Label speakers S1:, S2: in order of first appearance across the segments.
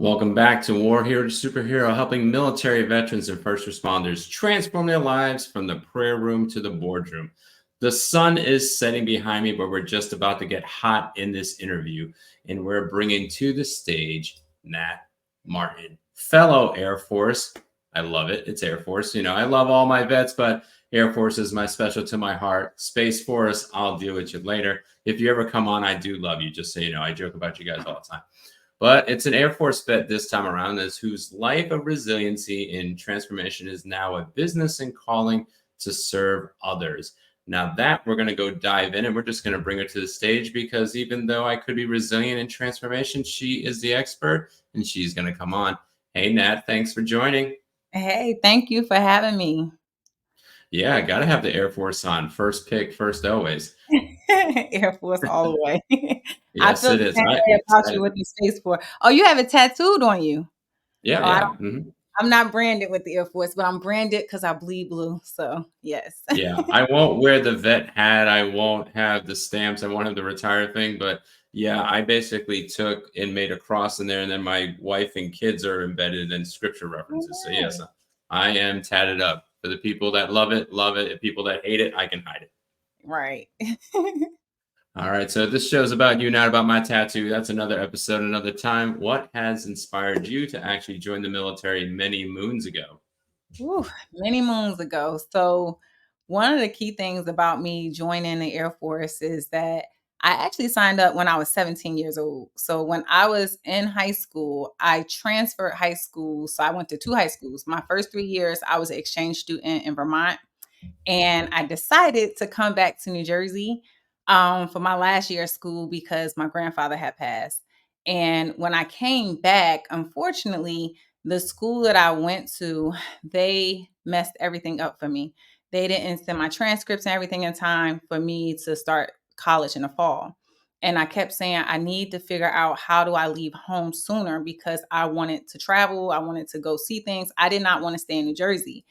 S1: Welcome back to War Hero to Superhero, helping military veterans and first responders transform their lives from the prayer room to the boardroom. The sun is setting behind me, but we're just about to get hot in this interview, and we're bringing to the stage Nat Martin, fellow Air Force. I love it. It's Air Force. I love all my vets, but Air Force is my special to my heart. Space Force, I'll deal with you later. If you ever come on, I do love you, just so you know. I joke about you guys all the time. But it's an Air Force vet this time around, as whose life of resiliency and transformation is now a business and calling to serve others. Now that we're going to go dive in, and we're just going to bring her to the stage because even though I could be resilient in transformation, she is the expert and she's going to come on. Hey, Nat, thanks for joining.
S2: Hey, thank you for having me.
S1: Yeah, I got to have the Air Force on. First pick, first always.
S2: Air Force all the way. I
S1: Yes,
S2: feel
S1: it
S2: the
S1: is.
S2: same
S1: I'm
S2: way about you
S1: excited.
S2: with the Space Force. Oh, you have it tattooed on you.
S1: Yeah,
S2: Oh, I
S1: yeah.
S2: don't, I'm not branded with the Air Force, but I'm branded because I bleed blue. So yes.
S1: Yeah, I won't wear the vet hat. I won't have the stamps. I won't have the retire thing. But yeah, I basically took and made a cross in there, and then my wife and kids are embedded in scripture references. So yes, I am tatted up. For the people that love it, love it. If people that hate it, I can hide it.
S2: Right.
S1: All right. So this show's about you, not about my tattoo. That's another episode, another time. What has inspired you to actually join the military many moons ago?
S2: Whew, many moons ago. So, one of the key things about me joining the Air Force is that I actually signed up when I was 17 years old. So, when I was in high school, I transferred high school. So, I went to two high schools. My first 3 years, I was an exchange student in Vermont. And I decided to come back to New Jersey for my last year of school because my grandfather had passed. And when I came back, unfortunately, the school that I went to, they messed everything up for me. They didn't send my transcripts and everything in time for me to start college in the fall. And I kept saying, I need to figure out how do I leave home sooner because I wanted to travel. I wanted to go see things. I did not want to stay in New Jersey.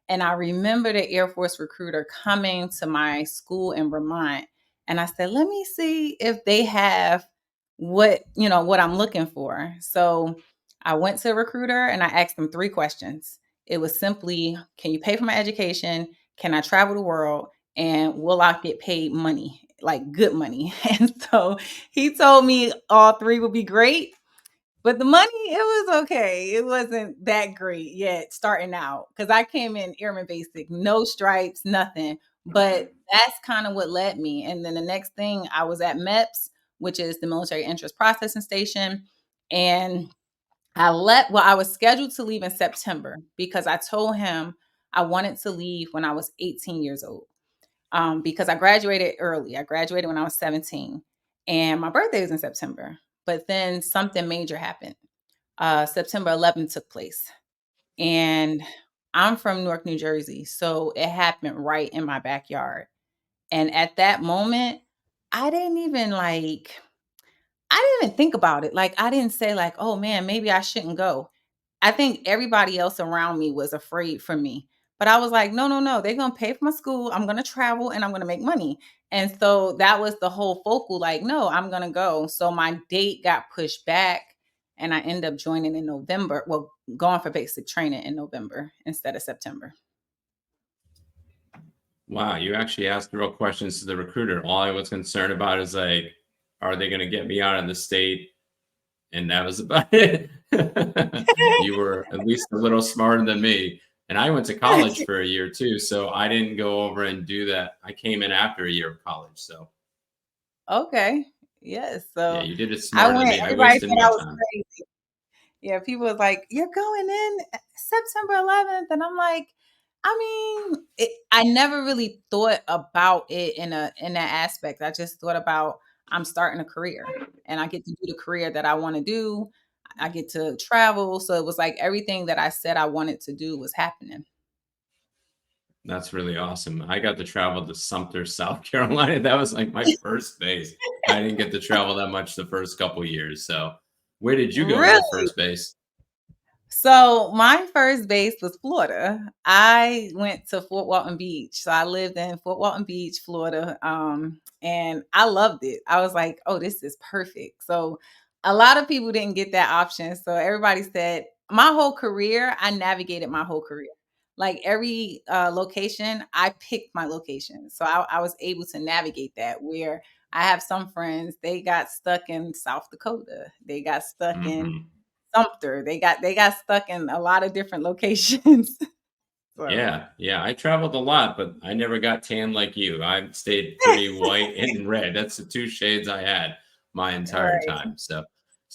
S2: And I remember the Air Force recruiter coming to my school in Vermont. And I said, let me see if they have what I'm looking for. So I went to a recruiter and I asked them three questions. It was simply, can you pay for my education? Can I travel the world? And will I get paid money, like good money? And so he told me all three would be great. But the money, it was okay. It wasn't that great yet starting out because I came in airman basic, no stripes, nothing. But that's kind of what led me. And then the next thing, I was at MEPS, which is the Military Interest Processing Station. And I was scheduled to leave in September because I told him I wanted to leave when I was 18 years old because I graduated early. I graduated when I was 17 and my birthday was in September. But then something major happened. September 11th took place. And I'm from Newark, New Jersey. So it happened right in my backyard. And at that moment, I didn't even like, I didn't even think about it. Like, I didn't say, like, oh man, maybe I shouldn't go. I think everybody else around me was afraid for me. But I was like, no, no, no. They're going to pay for my school. I'm going to travel and I'm going to make money. And so that was the whole focal like, no, I'm going to go. So my date got pushed back and I ended up joining in November. Well, going for basic training in November instead of September.
S1: Wow, you actually asked the real questions to the recruiter. All I was concerned about is like, are they going to get me out of the state? And that was about it. You were at least a little smarter than me. And I went to college for a year too, so I didn't go over and do that. I came in after a year of college, so
S2: Okay. Yes.
S1: yeah,
S2: So
S1: you did it
S2: I
S1: smarter than
S2: went,
S1: me. I
S2: everybody
S1: wasted
S2: thought
S1: my
S2: I was
S1: time.
S2: crazy. Yeah, people was like, "You're going in September 11th," and I'm like, I mean, I never really thought about it in that aspect. I just thought about I'm starting a career, and I get to do the career that I want to do. I get to travel, so it was like everything that I said I wanted to do was happening.
S1: That's really awesome. I got to travel to Sumter, South Carolina. That was like my first base. I didn't get to travel that much the first couple years. So, where did you go as a
S2: Really?
S1: first base?
S2: So my first base was Florida. I went to Fort Walton Beach. So I lived in Fort Walton Beach, Florida. And I loved it. I was like, oh, this is perfect. So A lot of people didn't get that option. So everybody said my whole career, I navigated my whole career. Like every location, I picked my location. So I was able to navigate that where I have some friends, they got stuck in South Dakota. They got stuck in
S1: Hmm.
S2: Sumter. They got stuck in a lot of different locations. So
S1: Yeah, yeah. I traveled a lot, but I never got tan like you. I stayed pretty white and red. That's the two shades I had my entire
S2: right.
S1: time. So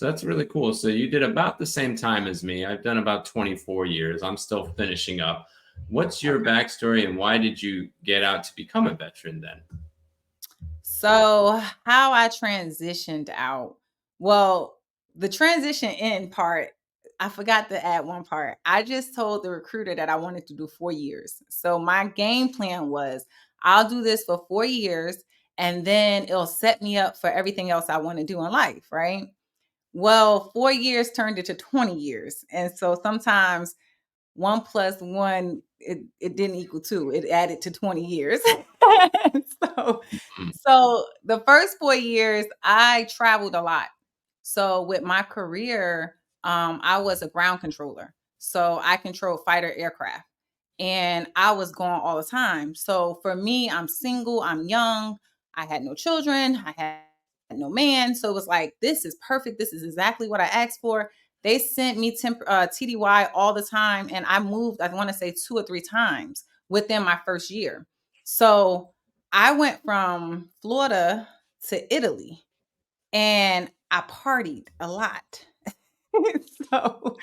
S1: that's really cool. So you did about the same time as me. I've done about 24 years. I'm still finishing up. What's your backstory and why did you get out to become a veteran then?
S2: So, how I transitioned out. Well, the transition in part, I forgot to add one part. I just told the recruiter that I wanted to do 4 years. So, my game plan was I'll do this for 4 years and then it'll set me up for everything else I want to do in life, right? Well, 4 years turned into 20 years. And so sometimes one plus one, it didn't equal two. It added to 20 years. so
S1: Mm.
S2: so the first 4 years, I traveled a lot. So with my career, I was a ground controller. So I controlled fighter aircraft. And I was gone all the time. So for me, I'm single, I'm young, I had no children, I had no man. So it was like, this is perfect. This is exactly what I asked for. They sent me TDY all the time, and I moved, I want to say 2 or 3 times within my first year. So I went from Florida to Italy and I partied a lot. so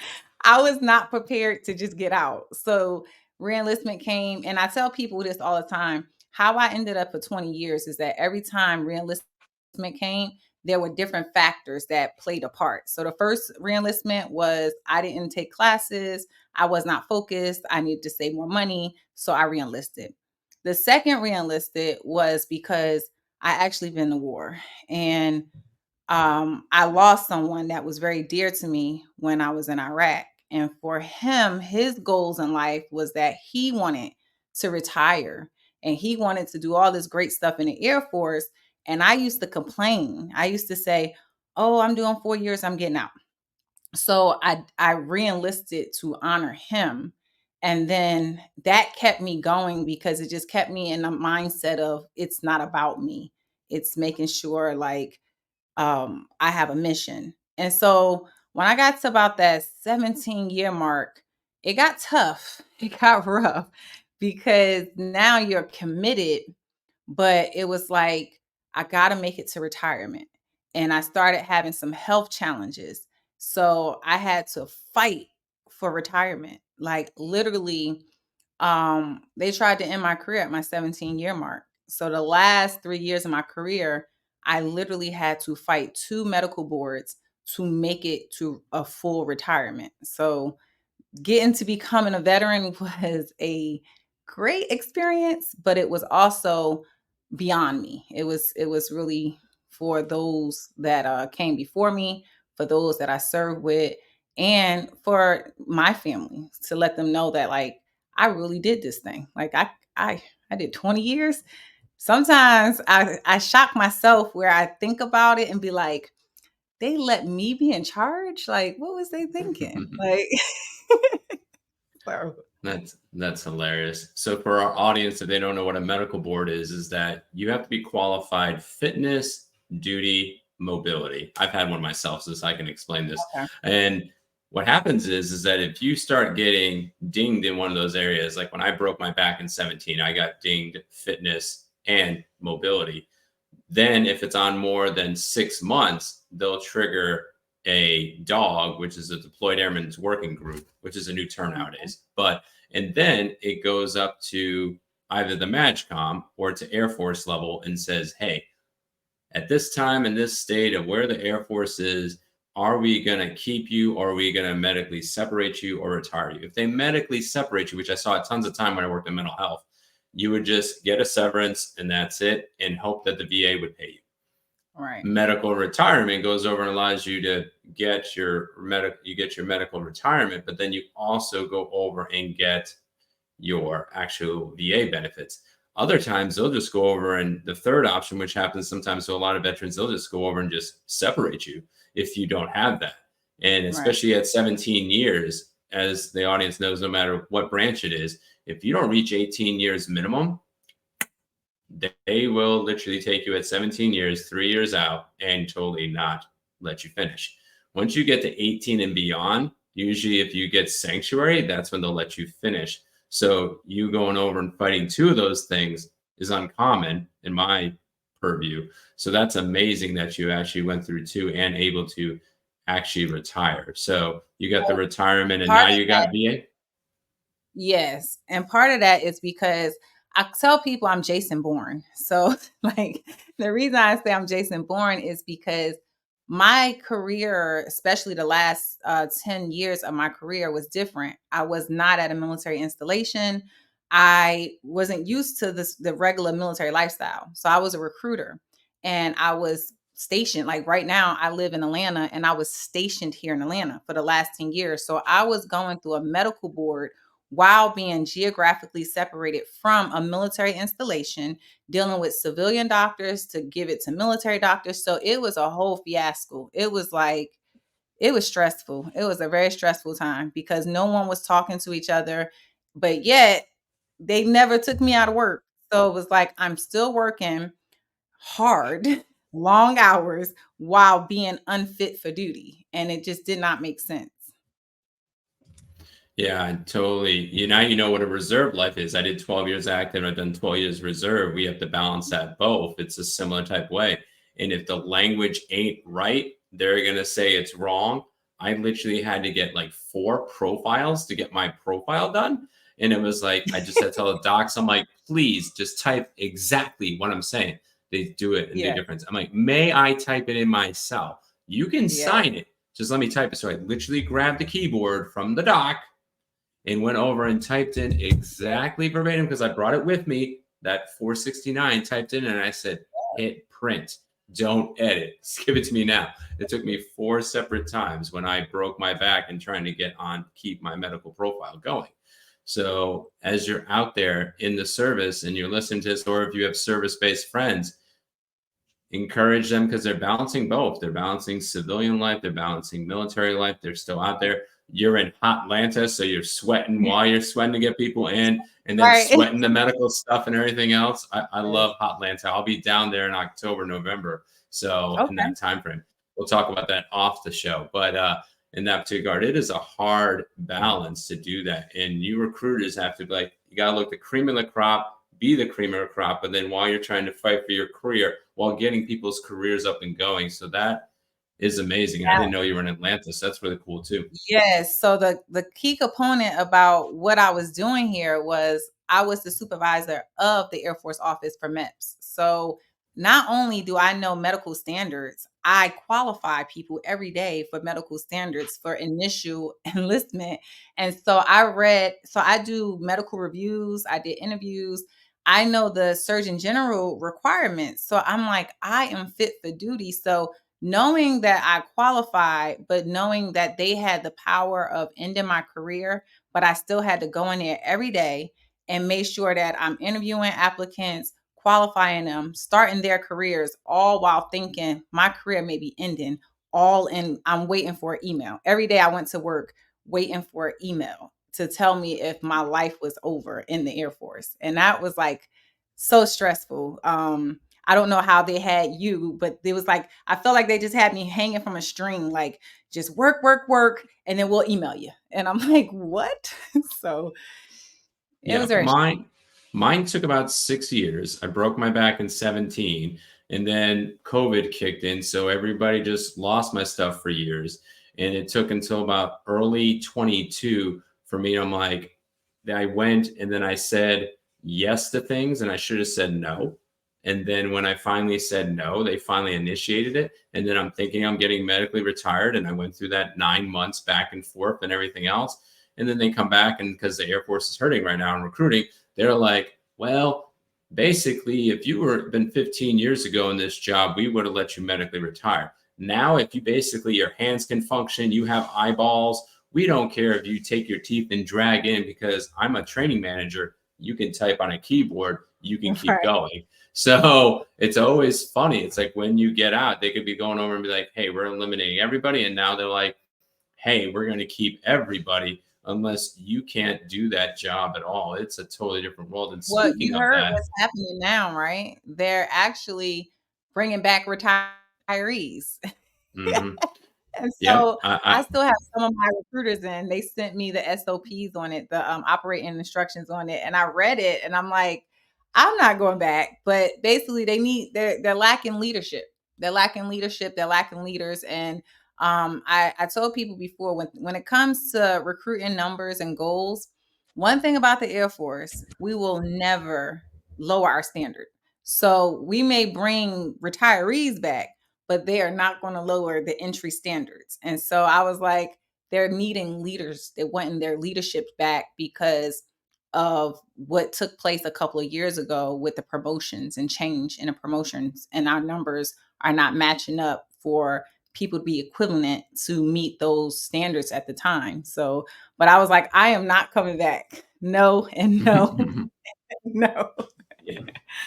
S2: I was not prepared to just get out. So reenlistment came, and I tell people this all the time. How I ended up for 20 years is that every time reenlistment came, there were different factors that played a part. So the first reenlistment was I didn't take classes, I was not focused, I needed to save more money, so I reenlisted. The second reenlisted was because I actually been to war and I lost someone that was very dear to me when I was in Iraq. And for him, his goals in life was that he wanted to retire and he wanted to do all this great stuff in the Air Force. And I used to complain. I used to say, "Oh, I'm doing 4 years, I'm getting out." So I re-enlisted to honor him. And then that kept me going because it just kept me in the mindset of it's not about me. It's making sure like I have a mission. And so when I got to about that 17-year mark, it got tough. It got rough because now you're committed, but it was like, I got to make it to retirement. And I started having some health challenges. So I had to fight for retirement. Like literally, they tried to end my career at my 17-year mark. So the last 3 years of my career, I literally had to fight two medical boards to make it to a full retirement. So getting to becoming a veteran was a great experience, but it was also beyond me. It was really for those that came before me, for those that I served with, and for my family to let them know that like I really did this thing. Like I did 20 years. Sometimes I shock myself where I think about it and be like, they let me be in charge? Like, what was they thinking? Like, so
S1: That's hilarious. So for our audience, if they don't know what a medical board is that you have to be qualified fitness, duty, mobility. I've had one myself, so I can explain this.
S2: okay.
S1: And what happens is that if you start getting dinged in one of those areas, like when I broke my back in 17, I got dinged fitness and mobility. Then, if it's on more than 6 months, they'll trigger a dog, which is a deployed airmen's working group, which is a new term
S2: Mhm.
S1: nowadays. But and then it goes up to either the MAGCOM or to Air Force level and says, "Hey, at this time in this state of where the Air Force is, are we going to keep you or are we going to medically separate you or retire you?" If they medically separate you, which I saw tons of time when I worked in mental health, you would just get a severance and that's it and hope that the VA would pay you.
S2: Right.
S1: Medical retirement goes over and allows you to get your medical retirement, but then you also go over and get your actual VA benefits. Other times they'll just go over and the third option, which happens sometimes to a lot of veterans, they'll just go over and just separate you. if you don't have that. And
S2: Right.
S1: especially at 17 years, as the audience knows, no matter what branch it is, if you don't reach 18 years minimum, they will literally take you at 17 years, 3 years out, and totally not let you finish. Once you get to 18 and beyond, usually if you get sanctuary, that's when they'll let you finish. So you going over and fighting two of those things is uncommon in my purview. So that's amazing that you actually went through two and able to actually retire. So you got the retirement and
S2: Part
S1: now
S2: of
S1: you
S2: that,
S1: got VA.
S2: yes. And part of that is because I tell people I'm Jason Bourne. So, like, the reason I say I'm Jason Bourne is because my career, especially the last 10 years of my career, was different. I was not at a military installation. I wasn't used to the regular military lifestyle. So, I was a recruiter and I was stationed. Like right now, I live in Atlanta and I was stationed here in Atlanta for the last 10 years. So, I was going through a medical board while being geographically separated from a military installation, dealing with civilian doctors to give it to military doctors. So it was a whole fiasco. It was like, it was stressful. It was a very stressful time because no one was talking to each other, but yet they never took me out of work. So it was like, I'm still working hard, long hours while being unfit for duty. And it just did not make sense.
S1: Yeah, totally. Now you know what a reserve life is. I did 12 years active. I've done 12 years reserve. We have to balance that both. It's a similar type way. And if the language ain't right, they're gonna say it's wrong. I literally had to get like 4 profiles to get my profile done. And it was like I just had to tell the docs, I'm like, please just type exactly what I'm saying. They do it in the
S2: Yeah.
S1: difference. I'm like, may I type it in myself? You can
S2: Yeah.
S1: sign it. Just let me type it. So I literally grabbed the keyboard from the doc and went over and typed in exactly verbatim because I brought it with me. That 469 typed in, and I said, hit print. Don't edit. Just give it to me now. It took me 4 separate times when I broke my back and trying to get on, keep my medical profile going. So as you're out there in the service and you're listening to this, or if you have service-based friends, encourage them because they're balancing both. They're balancing civilian life, they're balancing military life. They're still out there. You're in hot Atlanta, so you're sweating while you're sweating to get people in, and then
S2: Right.
S1: sweating the medical stuff and everything else. I love hot Atlanta. I'll be down there in October, November, so in
S2: Okay.
S1: that time frame. We'll talk about that off the show, but in that particular regard, it is a hard balance to do that, and you recruiters have to be like, you got to look the cream of the crop, be the cream of the crop, but then while you're trying to fight for your career, while getting people's careers up and going. So that is amazing. I didn't know you were in Atlanta, so that's really cool too.
S2: Yes. So the key component about what I was doing here was I was the supervisor of the Air Force office for MEPS. So not only do I know medical standards, I qualify people every day for medical standards for initial enlistment. And so I do medical reviews, I did interviews. I know the Surgeon General requirements. So I'm like, I am fit for duty. So knowing that I qualified, but knowing that they had the power of ending my career, but I still had to go in there every day and make sure that I'm interviewing applicants, qualifying them, starting their careers, all while thinking my career may be ending, all in I'm waiting for an email. Every day I went to work waiting for an email to tell me if my life was over in the Air Force. And that was like so stressful. I don't know how they had you, but it was like I felt like they just had me hanging from a string, like just work, work, work, and then we'll email you. And I'm like, what? So it was
S1: Yeah,
S2: very
S1: mine took about 6 years. I broke my back in 17, and then COVID kicked in, so everybody just lost my stuff for years. And it took until about early 22 for me. I'm like, I went and then I said yes to things, and I should have said no. And then when I finally said no, they finally initiated it. And then I'm thinking I'm getting medically retired, and I went through that 9 months back and forth and everything else. And then they come back, and because the Air Force is hurting right now in recruiting, they're like, well, basically, if you were been 15 years ago in this job, we would have let you medically retire. Now, if you basically your hands can function, you have eyeballs, we don't care if you take your teeth and drag in because I'm a training manager. You can type on a keyboard, you can keep
S2: right.
S1: going. So it's always funny. It's like when you get out, they could be going over and be like, hey, we're eliminating everybody. And now they're like, hey, we're going to keep everybody unless you can't do that job at all. It's a totally different world. And
S2: Well,
S1: speaking
S2: you
S1: of
S2: heard
S1: that,
S2: what's happening now, right? They're actually bringing back retirees.
S1: mhm,
S2: And
S1: yep,
S2: so I still have some of my recruiters in. They sent me the SOPs on it, the operating instructions on it, and I read it, and I'm like, I'm not going back. But basically, they're lacking leadership. They're lacking leadership. They're lacking leaders. And I told people before, when it comes to recruiting numbers and goals, one thing about the Air Force, we will never lower our standard. So we may bring retirees back, but they are not going to lower the entry standards. And so I was like, they're needing leaders. They're wanting their leadership back because of what took place a couple of years ago with the promotions and change in the promotions. And our numbers are not matching up for people to be equivalent to meet those standards at the time. So, but I was like, I am not coming back. No, and no,
S1: I
S2: no.
S1: Yeah.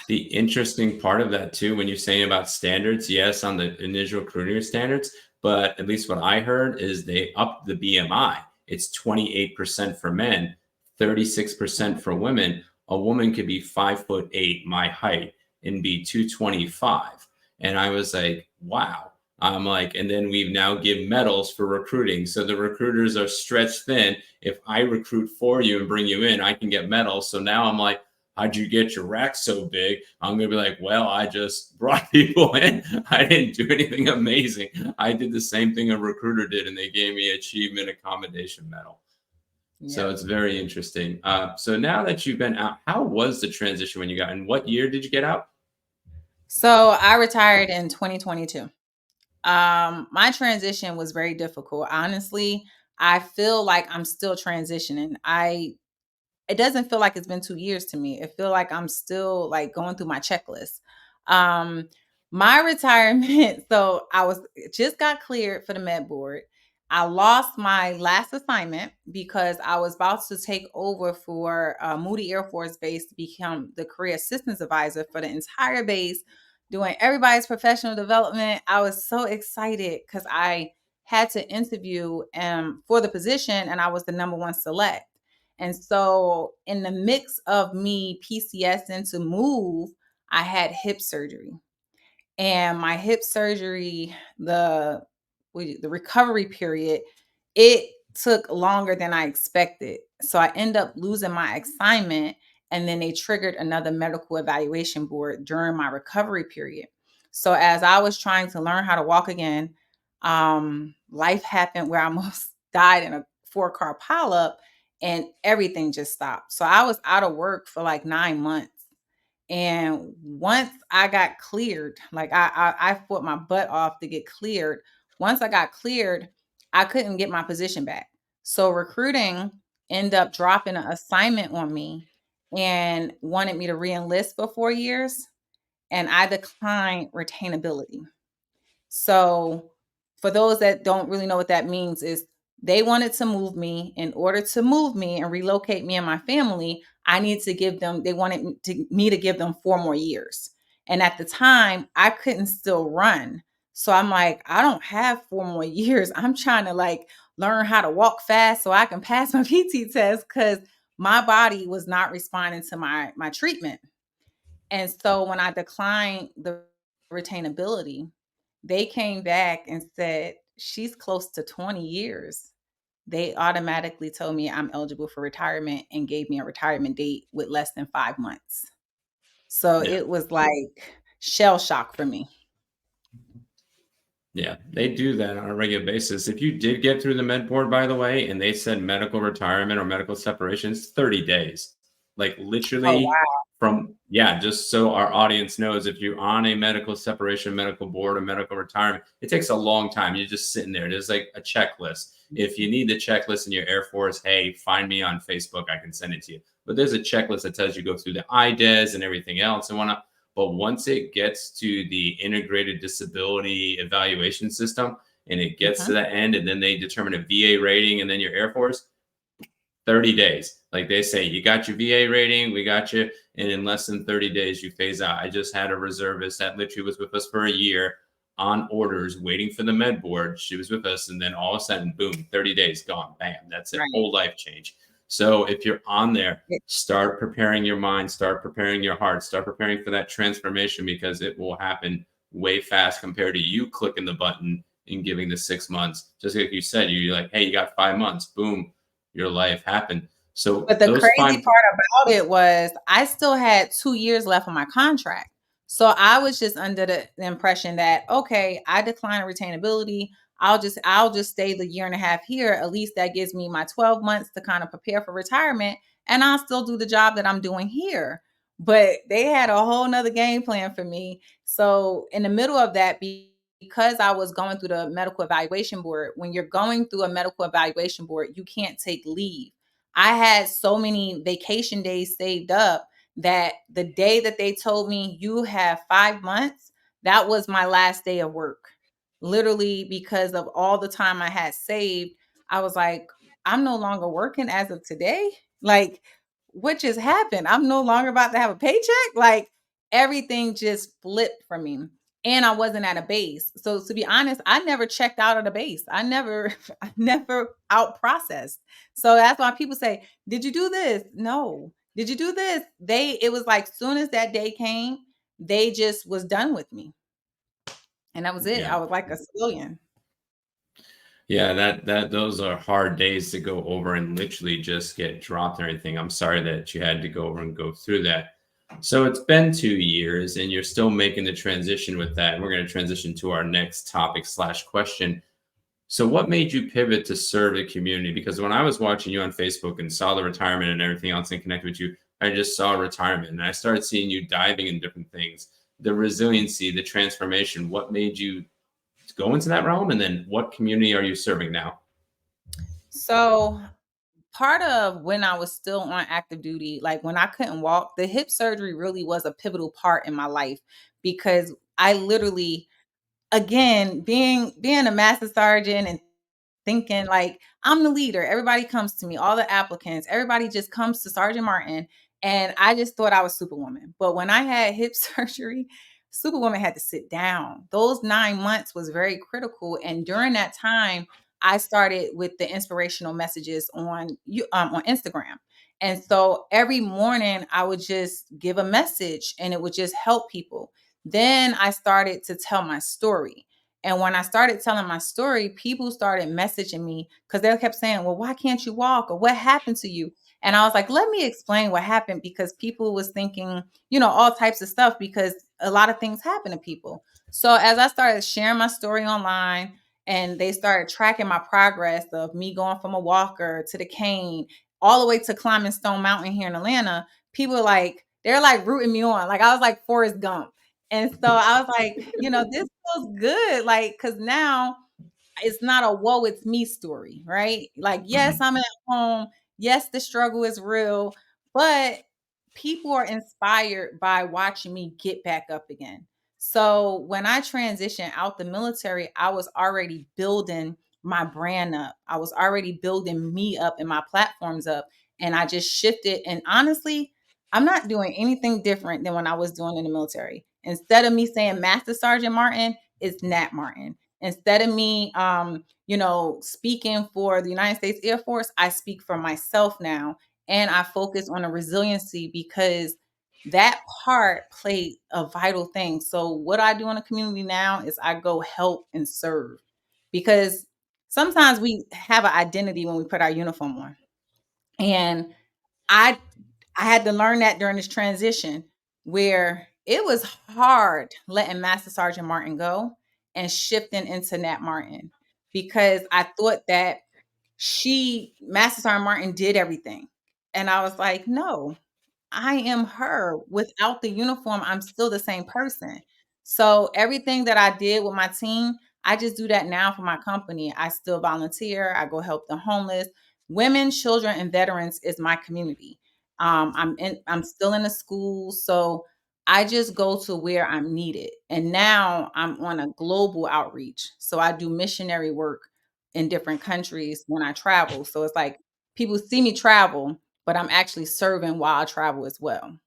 S1: The interesting part of that too, when you're saying about standards, yes, on the initial recruiting standards, but at least what I heard is they upped the BMI. It's 28% for men, 36% for women. A woman could be 5'8", my height, and be 225. And I was like, wow. I'm like, and then we now give medals for recruiting. So the recruiters are stretched thin. If I recruit for you and bring you in, I can get medals. So now I'm like, how'd you get your rack so big? I'm gonna be like, well, I just brought people in. I didn't do anything amazing. I did the same thing a recruiter did, and they gave me achievement accommodation medal. So
S2: Yeah.
S1: it's very interesting. So now that you've been out, how was the transition when you got in? What year did you get out?
S2: So I retired in 2022. My transition was very difficult. Honestly, I feel like I'm still transitioning. It doesn't feel like it's been 2 years to me. It feel like I'm still like going through my checklist. Um, my retirement, so I was just got cleared for the med board. I lost my last assignment because I was about to take over for Moody Air Force Base to become the career assistance advisor for the entire base, doing everybody's professional development. I was so excited because I had to interview for the position and I was the number one select. And so, in the mix of me PCSing to move, I had hip surgery. And my hip surgery, the recovery period, it took longer than I expected. So I end up losing my assignment, and then they triggered another medical evaluation board during my recovery period. So as I was trying to learn how to walk again, life happened where I almost died in a 4-car pileup, and everything just stopped. So I was out of work for like 9 months. And once I got cleared, like I fought my butt off to get cleared. Once I got cleared, I couldn't get my position back. So recruiting ended up dropping an assignment on me and wanted me to re-enlist for 4 years. And I declined retainability. So, for those that don't really know what that means, is they wanted to move me. In order to move me and relocate me and my family, I need to give them, they wanted me to give them 4 more years. And at the time, I couldn't still run. So I'm like, I don't have 4 more years. I'm trying to like learn how to walk fast so I can pass my PT test because my body was not responding to my treatment. And so when I declined the retainability, they came back and said, she's close to 20 years. They automatically told me I'm eligible for retirement and gave me a retirement date with less than 5 months. So
S1: Yeah.
S2: it was like shell shock for me.
S1: Yeah, they do that on a regular basis. If you did get through the med board, by the way, and they said medical retirement or medical separations, 30 days. Like
S2: Oh,
S1: literally
S2: wow.
S1: from, yeah, just so our audience knows, if you're on a medical separation, medical board, or medical retirement, it takes a long time. You're just sitting there. There's like a checklist. If you need the checklist in your Air Force, hey, find me on Facebook. I can send it to you. But there's a checklist that tells you go through the IDES and everything else and whatnot. But once it gets to the integrated disability evaluation system and it gets to
S2: Mhm.
S1: the end, and then they determine a VA rating and then your Air Force, 30 days. Like they say, you got your VA rating, we got you. and in less than 30 days you phase out. I just had a reservist that literally was with us for a year on orders, waiting for the med board. She was with us, and then all of a sudden, boom, 30 days gone. Bam, that's it.
S2: Right.
S1: Whole life change. So if you're on there, start preparing your mind, start preparing your heart, start preparing for that transformation, because it will happen way fast compared to you clicking the button and giving the 6 months. Just like you said, you're like, hey, you got 5 months, boom, your life happened. So
S2: But the
S1: those
S2: crazy
S1: five,
S2: part about it was I still had 2 years left on my contract. So I was just under the impression that, okay, I decline retainability. I'll just stay the year and a half here. At least that gives me my 12 months to kind of prepare for retirement, and I'll still do the job that I'm doing here. But they had a whole nother game plan for me. So in the middle of that, because I was going through the medical evaluation board, when you're going through a medical evaluation board, you can't take leave. I had so many vacation days saved up that the day that they told me you have 5 months, that was my last day of work. Literally, because of all the time I had saved, I was like, I'm no longer working as of today. Like, what just happened? I'm no longer about to have a paycheck. Like, everything just flipped for me. And I wasn't at a base. So to be honest, I never checked out of the base. I never, I never out processed. So that's why people say, "Did you do this?" No. "Did you do this?" It was like soon as that day came, they just was done with me. And that was it.
S1: yeah.
S2: I was like a civilian.
S1: Yeah, that those are hard days to go over and literally just get dropped and everything. I'm sorry that you had to go over and go through that. So it's been 2 years and you're still making the transition with that. And we're going to transition to our next topic slash question. So what made you pivot to serve the community? Because when I was watching you on Facebook and saw the retirement and everything else and connected with you, I just saw retirement and I started seeing you diving in different things. The resiliency, the transformation, what made you go into that realm? And then what community are you serving now?
S2: So part of when I was still on active duty, like when I couldn't walk, the hip surgery really was a pivotal part in my life because I literally, again, being a master sergeant and thinking like I'm the leader. Everybody comes to me, all the applicants, everybody just comes to Sergeant Martin. And I just thought I was Superwoman. But when I had hip surgery, Superwoman had to sit down. Those 9 months was very critical. And during that time, I started with the inspirational messages on Instagram. And so every morning I would just give a message and it would just help people. Then I started to tell my story. And when I started telling my story, people started messaging me because they kept saying, "Well, why can't you walk? Or what happened to you?" And I was like, let me explain what happened because people was thinking, all types of stuff because a lot of things happen to people. So as I started sharing my story online and they started tracking my progress of me going from a walker to the cane all the way to climbing Stone Mountain here in Atlanta, people they're like rooting me on. Like I was like Forrest Gump. And so I was like, this feels good. Like, cause now it's not a woe it's me story, right? Like, yes,
S1: Mhm.
S2: I'm at home. Yes, the struggle is real, but people are inspired by watching me get back up again. So when I transitioned out the military, I was already building my brand up. I was already building me up and my platforms up. And I just shifted. And honestly, I'm not doing anything different than when I was doing in the military. Instead of me saying Master Sergeant Martin, it's Nat Martin. Instead of me speaking for the United States Air Force, I speak for myself now and I focus on the resiliency because that part played a vital thing. So what I do in the community now is I go help and serve because sometimes we have an identity when we put our uniform on. And I I had to learn that during this transition where it was hard letting Master Sergeant Martin go and shifting into Nat Martin because I thought that Master Sergeant Martin did everything. And I was like, no, I am her. Without the uniform, I'm still the same person. So everything that I did with my team, I just do that now for my company. I still volunteer. I go help the homeless. Women, children, and veterans is my community. I'm still in the school, so I just go to where I'm needed. And now I'm on a global outreach. So I do missionary work in different countries when I travel. So it's like people see me travel, but I'm actually serving while I travel as well.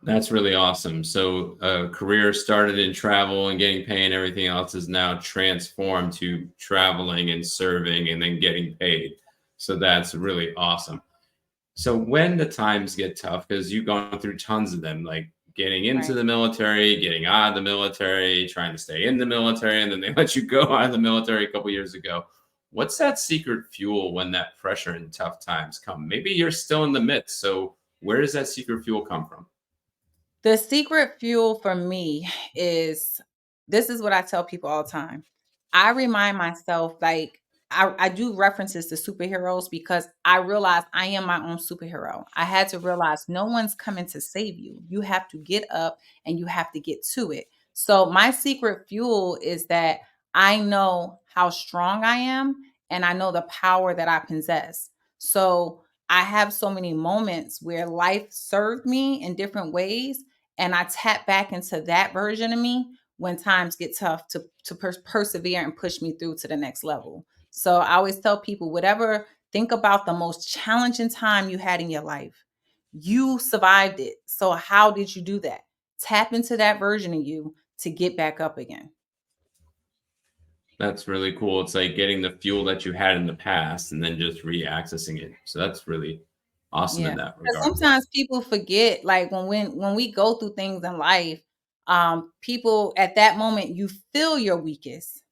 S1: That's really awesome. So a career started in travel and getting paid and everything else is now transformed to traveling and serving and then getting paid. So that's really awesome. So when the times get tough, because you've gone through tons of them, like getting into
S2: Right.
S1: the military, getting out of the military, trying to stay in the military, and then they let you go out of the military a couple years ago. What's that secret fuel when that pressure and tough times come? Maybe you're still in the midst. So where does that secret fuel come from?
S2: The secret fuel for me is this is what I tell people all the time. I remind myself, like, I do references to superheroes because I realize I am my own superhero. I had to realize no one's coming to save you. You have to get up and you have to get to it. So, my secret fuel is that I know how strong I am and I know the power that I possess. So, I have so many moments where life served me in different ways, and I tap back into that version of me when times get tough to persevere and push me through to the next level. So I always tell people, whatever, think about the most challenging time you had in your life. You survived it. So how did you do that? Tap into that version of you to get back up again.
S1: That's really cool. It's like getting the fuel that you had in the past and then just re-accessing it. So that's really awesome in
S2: Yeah,
S1: that
S2: because
S1: regard.
S2: sometimes people forget, like, when we go through things in life, people at that moment, you feel your weakest,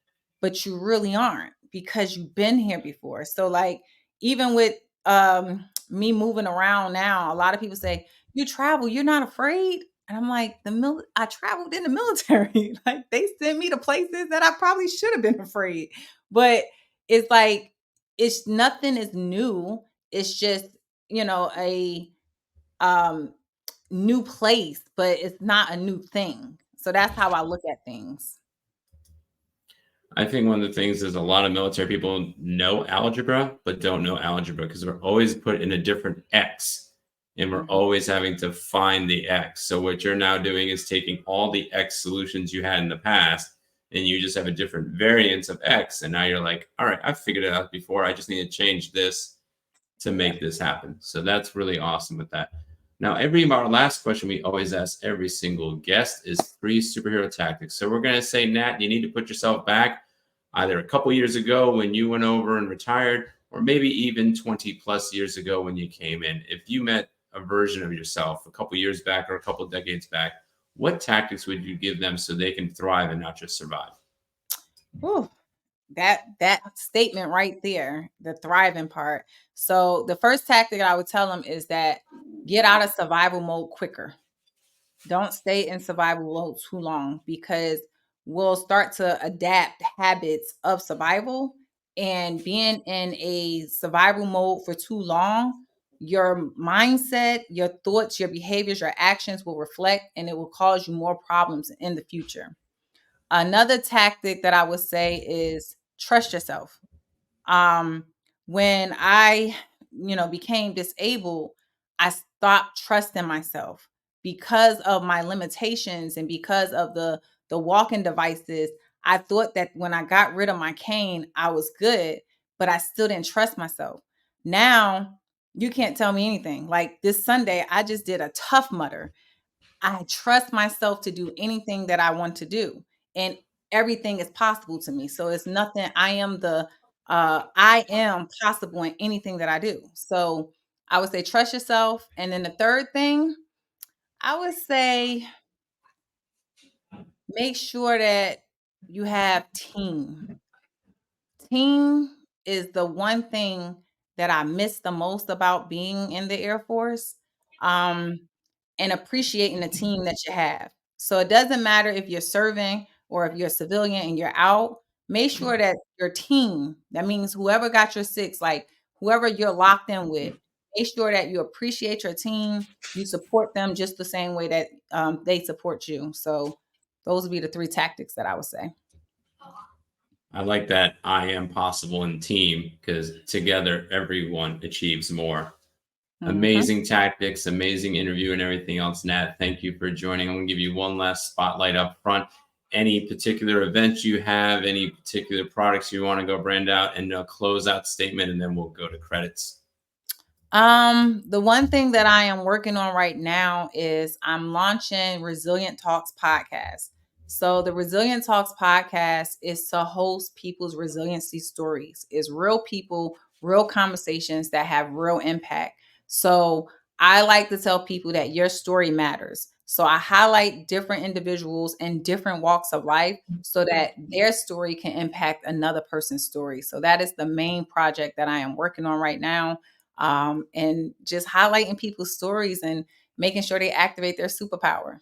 S2: but you really aren't because you've been here before. So, like, even with, me moving around now, a lot of people say, "You travel, you're not afraid?" And I'm like, I traveled in the military." Like, they sent me to places that I probably should have been afraid. But it's like, it's nothing is new. It's just, a um new place, but it's not a new thing. So that's how I look at things.
S1: I think one of the things is a lot of military people know algebra, but don't know algebra because we're always put in a different X and we're
S2: Mhm.
S1: always having to find the X. So what you're now doing is taking all the X solutions you had in the past and you just have a different variance of X. And now you're like, all right, I've figured it out before. I just need to change this to
S2: Yeah.
S1: make this happen. So that's really awesome with that. Now, every our last question we always ask every single guest is three superhero tactics. So we're gonna say, Nat, you need to put yourself back either a couple years ago when you went over and retired, or maybe even 20 plus years ago when you came in. If you met a version of yourself a couple years back or a couple decades back, what tactics would you give them so they can thrive and not just survive?
S2: Whew. That statement right there, the thriving part. So the first tactic I would tell them is that get out of survival mode quicker. Don't stay in survival mode too long because we'll start to adapt habits of survival, and being in a survival mode for too long, your mindset, your thoughts, your behaviors, your actions will reflect, and it will cause you more problems in the future. Another tactic that I would say is trust yourself. um when I became disabled, I stopped trusting myself because of my limitations and because of the walking devices. I thought that when I got rid of my cane I was good, but I still didn't trust myself. Now you can't tell me anything. Like this Sunday I just did a tough mutter. I trust myself to do anything that I want to do, and everything is possible to me. So it's nothing. I am possible in anything that I do. So I would say trust yourself. And then the third thing, I would say make sure that you have team is the one thing that I miss the most about being in the Air Force, um, and appreciating the team that you have. So it doesn't matter if you're serving or if you're a civilian and you're out, make sure that your team, that means whoever got your six, like whoever you're locked in with, make sure that you appreciate your team, you support them just the same way that they support you. So those would be the three tactics that I would say.
S1: I like that I am possible in team because together everyone achieves more.
S2: Mhm.
S1: Amazing tactics, amazing interview, and everything else. Nat, thank you for joining. I'm going to give you one last spotlight up front. Any particular events you have, any particular products you want to go brand out, and a closeout statement, and then we'll go to credits.
S2: The one thing that I am working on right now is I'm launching Resilient Talks podcast. So the Resilient Talks podcast is to host people's resiliency stories. It's real people, real conversations that have real impact. So I like to tell people that your story matters. So I highlight different individuals in different walks of life so that their story can impact another person's story. So that is the main project that I am working on right now, and just highlighting people's stories and making sure they activate their superpower.